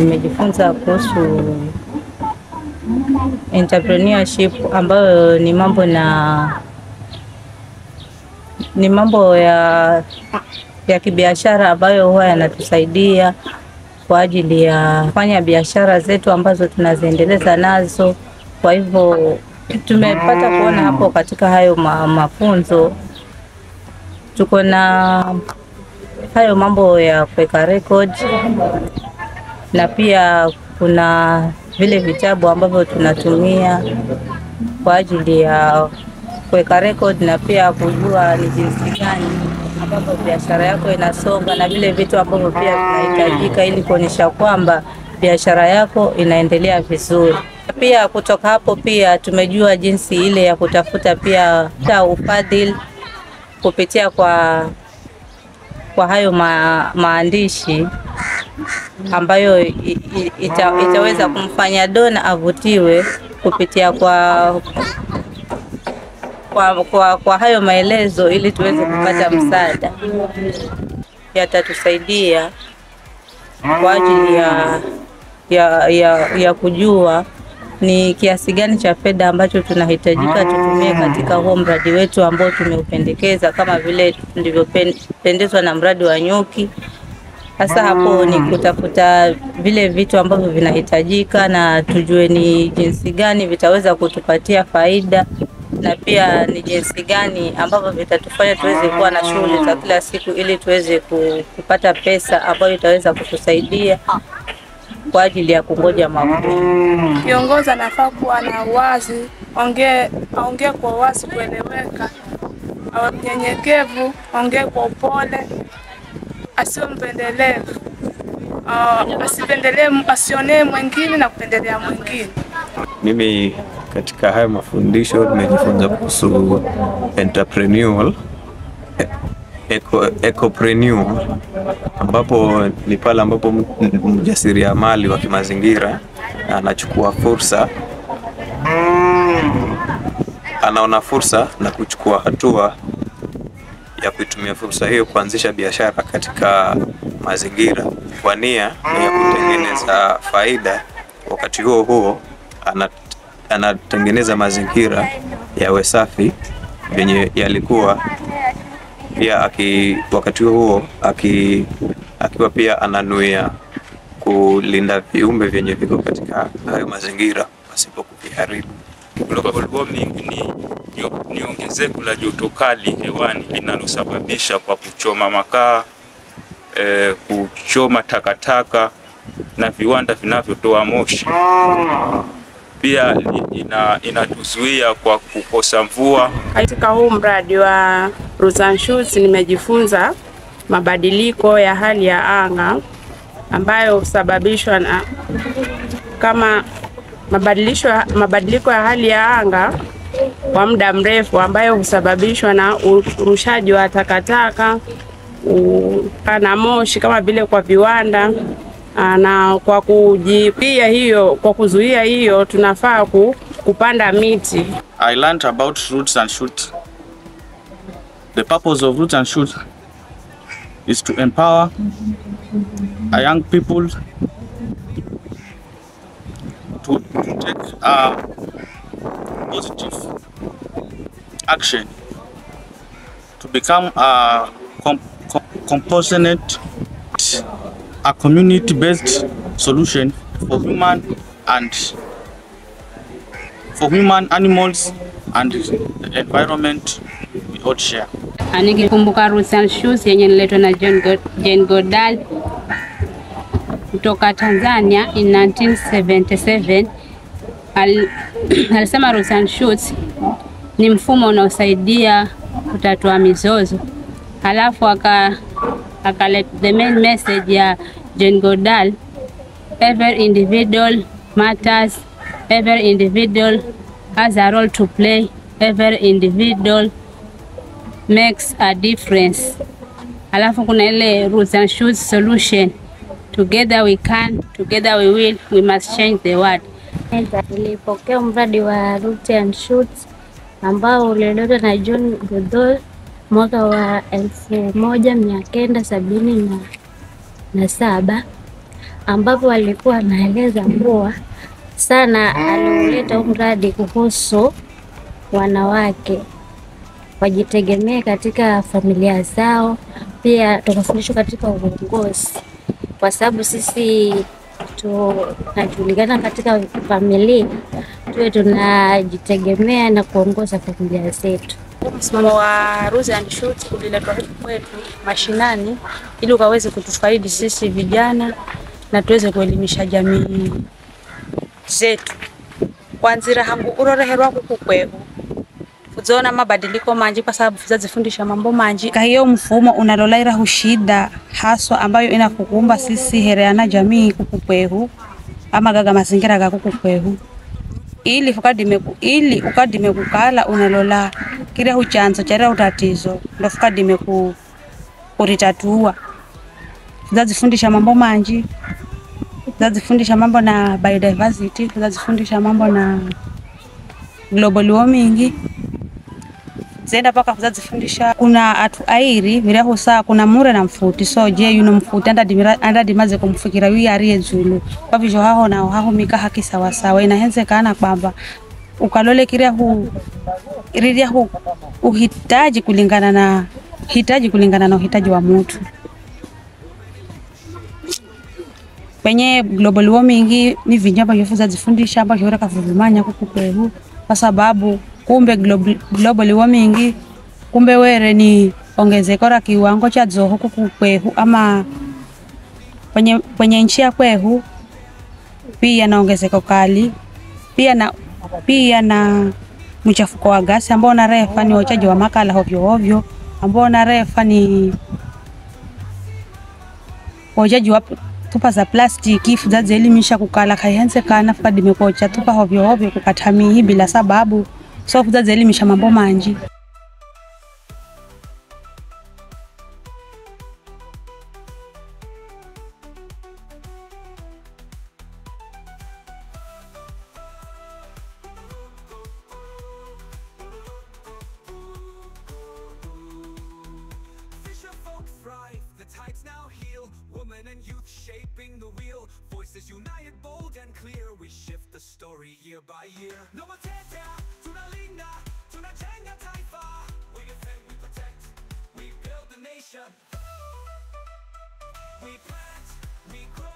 Nimejifunza kuhusu entrepreneurship ambayo ni mambo ya kibiashara ambayo huwa yanatusaidia kwa ajili ya kufanya biashara zetu ambazo tunaziendeleza nazo. Kwa hivyo tumepata kuona hapo katika hayo mafunzo tuko na hayo mambo ya kuweka record, na pia kuna vile vitabu ambavyo tunatumia kwa ajili ya kuweka record na pia kujua ni jinsi gani ambavyo biashara yako inasonga na vile vitu ambavyo pia vinahitajika ili kuonyesha kwamba biashara yako inaendelea vizuri. Pia kutoka hapo pia tumejua jinsi ile ya kutafuta pia ufadhili kupitia kwa hayo maandishi ambayo itaweza kumfanya dona avutiwe kupitia kwa hayo maelezo ili tuweze kupata msaada. Yatatusaidia kwa ajili ya kujua ni kiasi gani cha fedha ambacho tunahitajika tutumie katika huo mradi wetu ambao tumeupendekeza, kama vile tulivyopendezwa na mradi wa nyuki. Hasa hapo ni kutafuta vile vitu ambavyo vinahitajika na tujue ni jinsi gani vitaweza kutupatia faida, na pia ni jinsi gani ambavyo vitatufanya tuweze kuwa na shughuli za kila siku ili tuweze kupata pesa ambayo itaweza kutusaidia kwa ajili ya kungoja mavuno. Kiongozi anafaa kuwa na uwazi, ongee kwa uwazi kueleweka, awe mnyenyekevu, ongee kwa upole, asiwe mpendelevu, asionee mwingine na kupendelea mwingine. Mimi katika haya mafundisho nimejifunza kuhusu ecopreneur, ambapo ni pale ambapo mjasiriamali wa kimazingira anachukua fursa, anaona fursa na kuchukua hatua ya kuitumia fursa hiyo kuanzisha biashara katika mazingira kwa nia ya kutengeneza faida. Wakati huo anatengeneza mazingira yawe safi yenye yalikuwa pia wakati huo akiwa pia ananuia kulinda viumbe vyenye viko katika hayo mazingira pasipo kuviharibu. Global warming ni ongezeko la joto kali hewani linalosababisha kwa kuchoma makaa, kuchoma takataka na viwanda vinavyotoa moshi. Pia inatuzuia kwa kukosa mvua. Katika huu mradi wa Roots and Shoots nimejifunza mabadiliko ya hali ya anga ambayo husababishwa na kama mabadiliko ya hali ya anga kwa muda mrefu ambayo husababishwa na urushaji wa takataka na moshi kama vile kwa viwanda, na kwa kuzuia hiyo tunafaa kupanda miti. I learned about Roots and Shoots. The purpose of Roots and Shoots is to empower young people to take positive action to become a compassionate, a community-based solution for human, animals, and the environment we all share. Nikikumbuka Roots and Shoots yenye niletwa na Jane Goodall kutoka Tanzania in 1977. Alisema Roots and Shoots ni mfumo unaosaidia kutatua mizozo. Halafu akaleta the main message ya Jane Goodall: every individual matters, every individual has a role to play, every individual makes a difference. Halafu kuna ile Roots and Shoots solution: together we can, together we will, we must change the world. Nilipokea mradi wa Roots and Shoots ambao uliletwa na Jane Goodall mwaka wa 1977. ambapo alikuwa anaeleza kuwa sana aliuleta mradi kuhusu wanawake wajitegemee katika familia zao, pia tukafundishwa katika uongozi, kwa sababu sisi tunajulikana katika familia tuwe tunajitegemea na kuongoza familia zetu. Msimamo wa Roots and Shoots uliletwa huku kwetu mashinani ili ukaweze kutufaidi sisi vijana na tuweze kuelimisha jamii zetu. Kwanzira hangu uroroherwa huku kwehu kuzoona mabadiliko manji kwa sababu fuzazifundisha mambo manji. Kwa hiyo mfumo unalolaira hushida haswa ambayo inakukumba sisi hereana jamii huku kwehu ama gaga mazingira ga huku kwehu. Ili ukadime kukala unalola kile huchanzo cha utatizo ndo ukadime kuritatua. Fuzazifundisha mambo manji, fuzazifundisha mambo na biodiversity, fuzazifundisha mambo na global warming. Zenda paka fuzazifundisha kuna atu airi vile saa kuna mure na mfuti, so je yuno mfuti anda dimaze kumfikira wi ariye zulu kwa vivyo hao na hao mika haki sawa sawa. Inawezekana kwamba ukalole kiria uhitaji kulingana na uhitaji wa mtu. Kwenye global warming ni vinjamba yofuza zifundisha hapa kiwera kavumanya huku kwehu, kwa sababu kumbe global warming kumbe were ni ongezeko la kiwango cha joto huku kwehu ama kwenye nchi ya kwehu, pia na ongezeko kali, pia na mchafuko wa gasi ambao na refa ni uchaji wa makala ovyo ambao na refa ni uchaji wa tupa za plastiki fuzaze elimisha kukala kayenze kana fadi mekocha tupa ovyo kukatami bila sababu, so fuzaze elimisha mambo manji. Shaping the wheel, voices united, bold and clear. We shift the story year by year. No more tetea, tunalinda, tunajenga taifa. We defend, we protect, we build the nation. We plant, we grow.